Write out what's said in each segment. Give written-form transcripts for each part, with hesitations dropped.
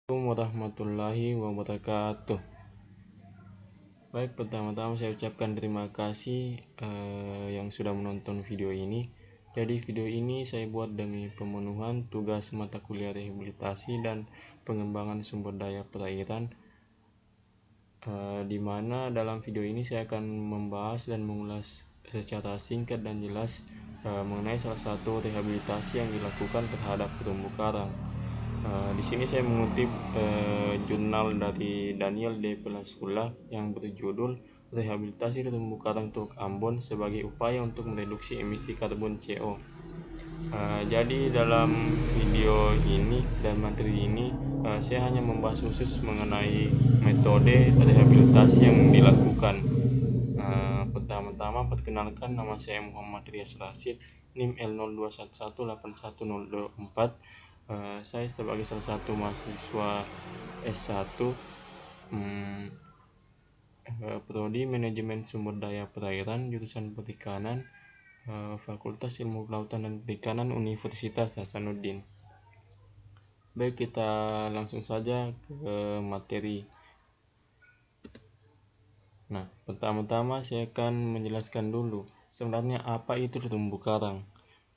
Assalamualaikum warahmatullahi wabarakatuh. Baik, pertama-tama saya ucapkan terima kasih yang sudah menonton video ini. Jadi video ini saya buat demi pemenuhan tugas mata kuliah rehabilitasi dan pengembangan sumber daya perairan, di mana dalam video ini saya akan membahas dan mengulas secara singkat dan jelas mengenai salah satu rehabilitasi yang dilakukan terhadap terumbu karang. Di sini saya mengutip jurnal dari Daniel D. Pelasula yang berjudul Rehabilitasi Terumbu Karang Teluk Ambon sebagai upaya untuk mereduksi emisi karbon CO. Jadi dalam video ini dan materi ini saya hanya membahas khusus mengenai metode rehabilitasi yang dilakukan. Pertama-tama perkenalkan, nama saya Muhammad Rias Rasid, NIM L0211811024. Saya sebagai salah satu mahasiswa S1 Prodi Manajemen Sumber Daya Perairan jurusan Perikanan, Fakultas Ilmu Kelautan dan Perikanan Universitas Hasanuddin. Baik, kita langsung saja ke materi. Nah, pertama-tama saya akan menjelaskan dulu sebenarnya apa itu terumbu karang.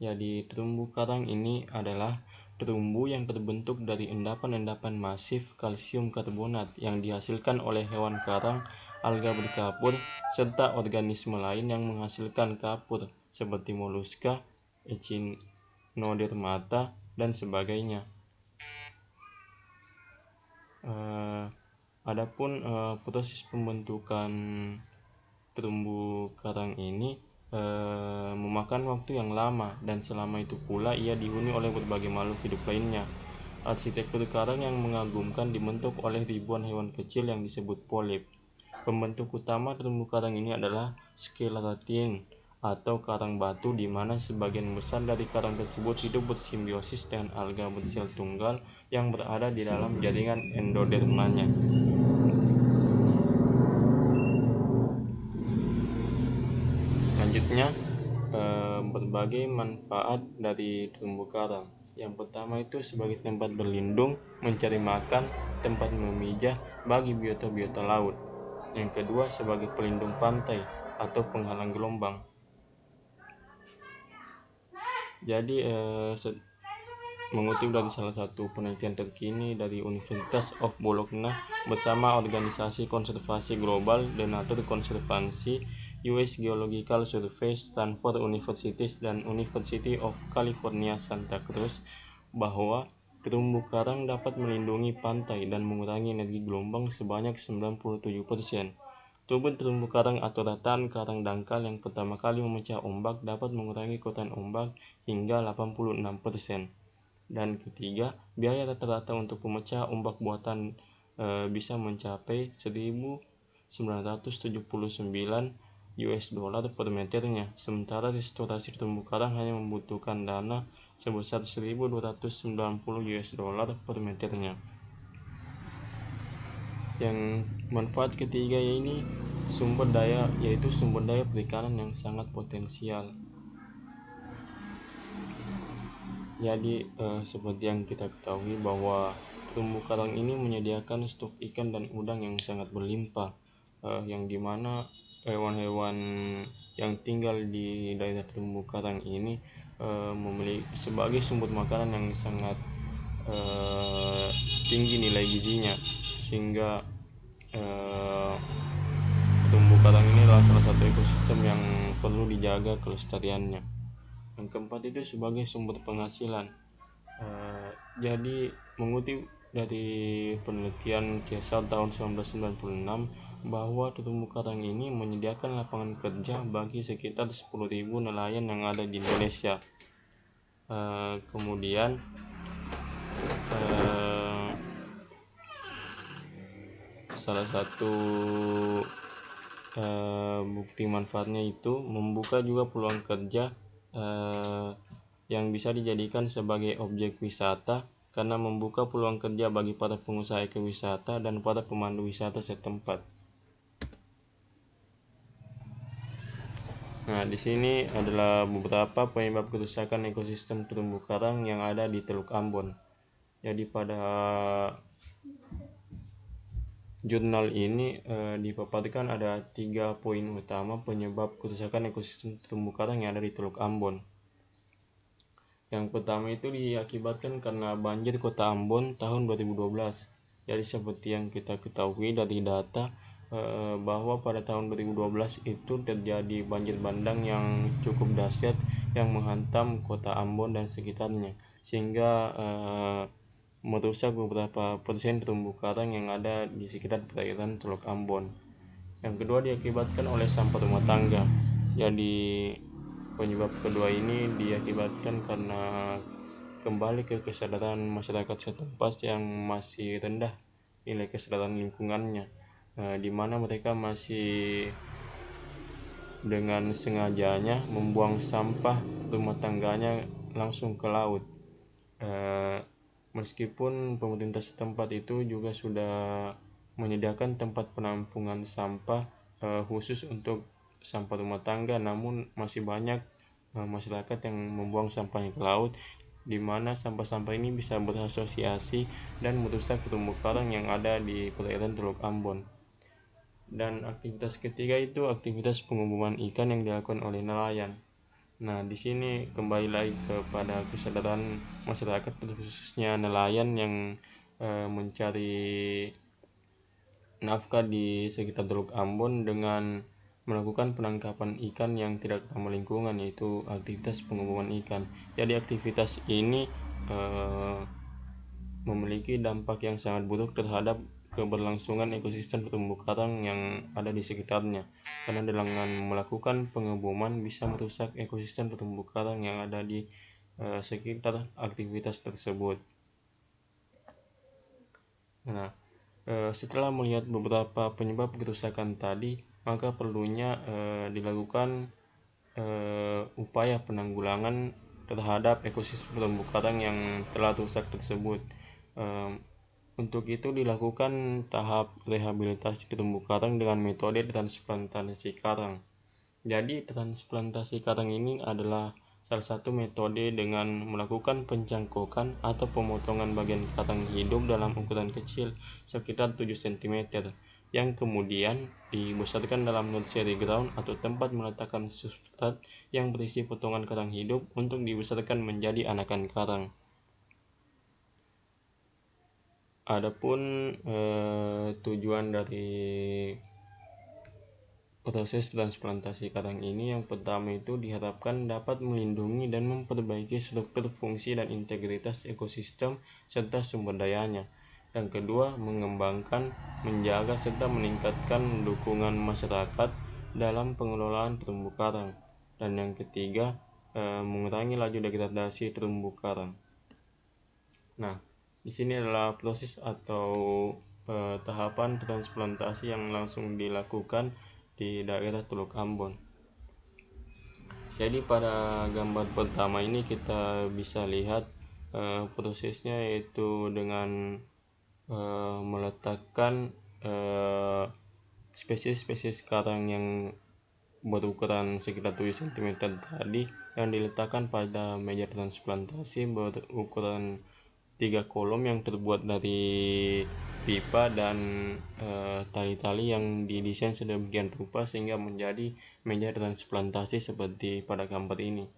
Jadi terumbu karang ini adalah terumbu yang terbentuk dari endapan-endapan masif kalsium karbonat yang dihasilkan oleh hewan karang, alga berkapur, serta organisme lain yang menghasilkan kapur seperti moluska, echinodermata, dan sebagainya. Adapun proses pembentukan terumbu karang ini memakan waktu yang lama, dan selama itu pula ia dihuni oleh berbagai makhluk hidup lainnya. Arsitektur karang yang mengagumkan dibentuk oleh ribuan hewan kecil yang disebut polip. Pembentuk utama terumbu karang ini adalah skeleton atau karang batu, di mana sebagian besar dari karang tersebut hidup bersimbiosis dengan alga bersel tunggal yang berada di dalam jaringan endodermanya. Selanjutnya, berbagai manfaat dari terumbu karang. Yang pertama itu sebagai tempat berlindung, mencari makan, tempat memijah bagi biota-biota laut. Yang kedua sebagai pelindung pantai atau penghalang gelombang. Jadi mengutip dari salah satu penelitian terkini dari University of Bologna bersama Organisasi Konservasi Global dan Nature Conservancy, US Geological Survey, Stanford University, dan University of California Santa Cruz, bahwa terumbu karang dapat melindungi pantai dan mengurangi energi gelombang sebanyak 97%. Tubuh terumbu karang atau rataan karang dangkal yang pertama kali memecah ombak dapat mengurangi kekuatan ombak hingga 86%. Dan ketiga, biaya rata-rata untuk pemecah ombak buatan bisa mencapai 1.979 US dollar per meternya, sementara restorasi terumbu karang hanya membutuhkan dana sebesar 1.290 US dollar per meternya. Yang manfaat ketiga yaitu sumber daya perikanan yang sangat potensial. Jadi seperti yang kita ketahui bahwa terumbu karang ini menyediakan stok ikan dan udang yang sangat berlimpah, yang dimana hewan-hewan yang tinggal di daerah terumbu karang ini memiliki sebagai sumber makanan yang sangat tinggi nilai gizinya, sehingga terumbu karang ini adalah salah satu ekosistem yang perlu dijaga kelestariannya. Yang keempat itu sebagai sumber penghasilan. Jadi mengutip dari penelitian CESAR tahun 1996 bahwa terumbu karang ini menyediakan lapangan kerja bagi sekitar 10.000 nelayan yang ada di Indonesia. Kemudian salah satu bukti manfaatnya itu membuka juga peluang kerja yang bisa dijadikan sebagai objek wisata, karena membuka peluang kerja bagi para pengusaha ekowisata dan para pemandu wisata setempat. Nah, di sini adalah beberapa penyebab kerusakan ekosistem terumbu karang yang ada di Teluk Ambon. Jadi pada jurnal ini dipaparkan ada 3 poin utama penyebab kerusakan ekosistem terumbu karang yang ada di Teluk Ambon. Yang pertama itu diakibatkan karena banjir Kota Ambon tahun 2012. Jadi seperti yang kita ketahui dari data bahwa pada tahun 2012 itu terjadi banjir bandang yang cukup dahsyat yang menghantam Kota Ambon dan sekitarnya, sehingga merusak beberapa persen terumbu karang yang ada di sekitar perairan Teluk Ambon. Yang kedua diakibatkan oleh sampah rumah tangga. Jadi penyebab kedua ini diakibatkan karena kembali ke kesadaran masyarakat setempat yang masih rendah nilai kesadaran lingkungannya, di mana mereka masih dengan sengajanya membuang sampah rumah tangganya langsung ke laut. Meskipun pemerintah setempat itu juga sudah menyediakan tempat penampungan sampah khusus untuk sampah rumah tangga, namun masih banyak masyarakat yang membuang sampahnya ke laut, di mana sampah-sampah ini bisa berasosiasi dan merusak terumbu karang yang ada di perairan Teluk Ambon. Dan aktivitas ketiga itu aktivitas pengumpulan ikan yang dilakukan oleh nelayan. Nah, di sini kembali lagi kepada kesadaran masyarakat, khususnya nelayan yang mencari nafkah di sekitar Teluk Ambon dengan melakukan penangkapan ikan yang tidak ramah lingkungan, yaitu aktivitas pengumpulan ikan. Jadi aktivitas ini memiliki dampak yang sangat buruk terhadap keberlangsungan ekosistem terumbu karang yang ada di sekitarnya, karena dengan melakukan pengebuman bisa merusak ekosistem terumbu karang yang ada di sekitar aktivitas tersebut. Nah, setelah melihat beberapa penyebab kerusakan tadi, maka perlunya dilakukan upaya penanggulangan terhadap ekosistem terumbu karang yang telah rusak tersebut. Untuk itu dilakukan tahap rehabilitasi terumbu karang dengan metode transplantasi karang. Jadi transplantasi karang ini adalah salah satu metode dengan melakukan pencangkokan atau pemotongan bagian karang hidup dalam ukuran kecil sekitar 7 cm yang kemudian dibesarkan dalam nursery ground atau tempat meletakkan substrat yang berisi potongan karang hidup untuk dibesarkan menjadi anakan karang. Adapun tujuan dari proses transplantasi karang ini, yang pertama itu diharapkan dapat melindungi dan memperbaiki struktur, fungsi, dan integritas ekosistem serta sumber dayanya. Yang kedua, mengembangkan, menjaga, serta meningkatkan dukungan masyarakat dalam pengelolaan terumbu karang. Dan yang ketiga, mengurangi laju degradasi terumbu karang. Nah, di sini adalah proses atau tahapan transplantasi yang langsung dilakukan di daerah Teluk Ambon. Jadi pada gambar pertama ini kita bisa lihat prosesnya, yaitu dengan meletakkan spesies-spesies karang yang berukuran sekitar 7 cm tadi yang diletakkan pada meja transplantasi berukuran 3 kolom yang terbuat dari pipa dan tali-tali yang didesain sedemikian rupa sehingga menjadi meja transplantasi seperti pada gambar ini.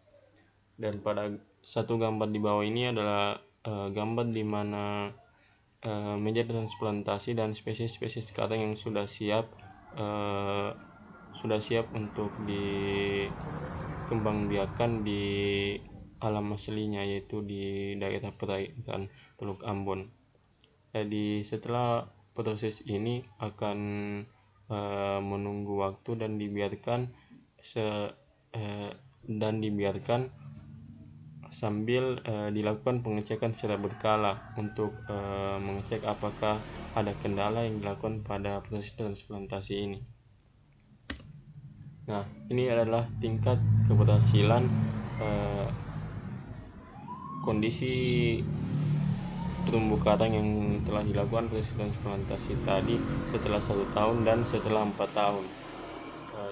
Dan pada satu gambar di bawah ini adalah gambar di mana meja transplantasi dan spesies-spesies karang yang sudah siap untuk dikembangbiakan di alam aslinya, yaitu di daerah perairan Teluk Ambon. Jadi setelah proses ini akan menunggu waktu dan dibiarkan sambil dilakukan pengecekan secara berkala untuk mengecek apakah ada kendala yang dilakukan pada proses transplantasi ini. Nah, ini adalah tingkat keberhasilan kondisi terumbu karang yang telah dilakukan proses transplantasi tadi setelah 1 tahun dan setelah 4 tahun.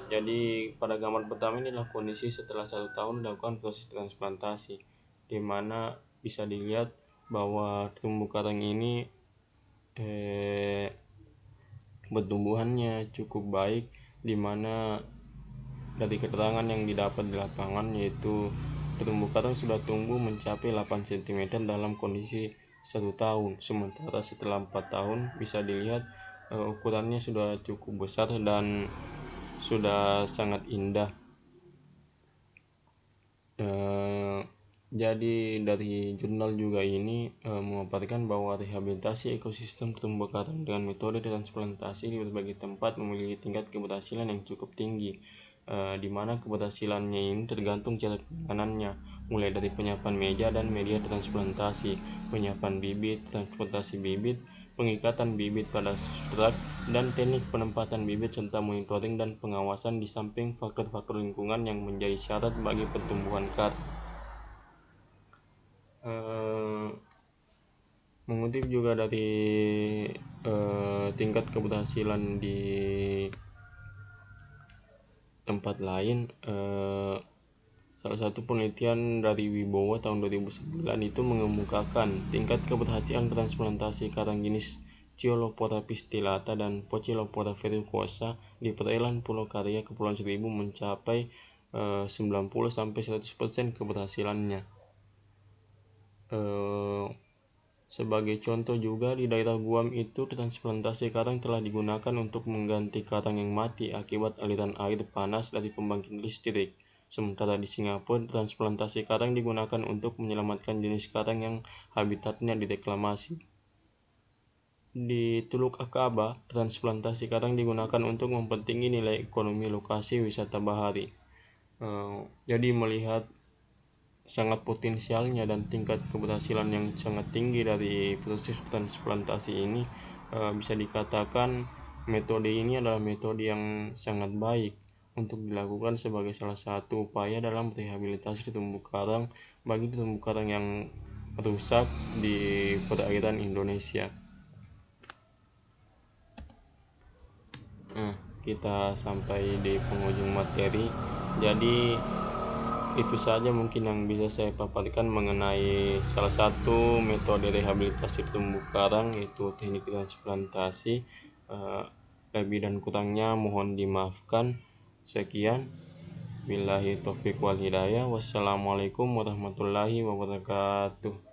Jadi pada gambar pertama ini adalah kondisi setelah 1 tahun dilakukan proses transplantasi, di mana bisa dilihat bahwa terumbu karang ini pertumbuhannya cukup baik, di mana dari keterangan yang didapat di lapangan yaitu terumbu karang sudah tumbuh mencapai 8 cm dalam kondisi 1 tahun, sementara setelah 4 tahun bisa dilihat ukurannya sudah cukup besar dan sudah sangat indah. Jadi dari jurnal juga ini memaparkan bahwa rehabilitasi ekosistem terumbu karang dengan metode transplantasi di berbagai tempat memiliki tingkat keberhasilan yang cukup tinggi, di mana keberhasilannya ini tergantung cara penanganannya, mulai dari penyiapan meja dan media transplantasi, penyiapan bibit, transplantasi bibit, pengikatan bibit pada substrat, dan teknik penempatan bibit serta monitoring dan pengawasan, di samping faktor-faktor lingkungan yang menjadi syarat bagi pertumbuhan karang. Mengutip juga dari tingkat keberhasilan di tempat lain, salah satu penelitian dari Wibowo tahun 2009 itu mengemukakan tingkat keberhasilan transplantasi karang jenis Sciolophora pistillata dan Poecilophora verrucosa di perairan Pulau Karya, Kepulauan Seribu mencapai 90-100% keberhasilannya. Sebagai contoh juga, di daerah Guam itu transplantasi karang telah digunakan untuk mengganti karang yang mati akibat aliran air panas dari pembangkit listrik. Sementara di Singapura, transplantasi karang digunakan untuk menyelamatkan jenis karang yang habitatnya direklamasi. Di Teluk Akaba, transplantasi karang digunakan untuk mempertinggi nilai ekonomi lokasi wisata bahari. Jadi melihat sangat potensialnya dan tingkat keberhasilan yang sangat tinggi dari proses transplantasi ini, bisa dikatakan metode ini adalah metode yang sangat baik untuk dilakukan sebagai salah satu upaya dalam rehabilitasi terumbu karang bagi terumbu karang yang rusak di perairan Indonesia. Kita sampai di penghujung materi. Jadi itu saja mungkin yang bisa saya paparkan mengenai salah satu metode rehabilitasi terumbu karang, yaitu teknik transplantasi. Lebih dan kurangnya mohon dimaafkan. Sekian, billahi taufiq wal hidayah. Wassalamualaikum warahmatullahi wabarakatuh.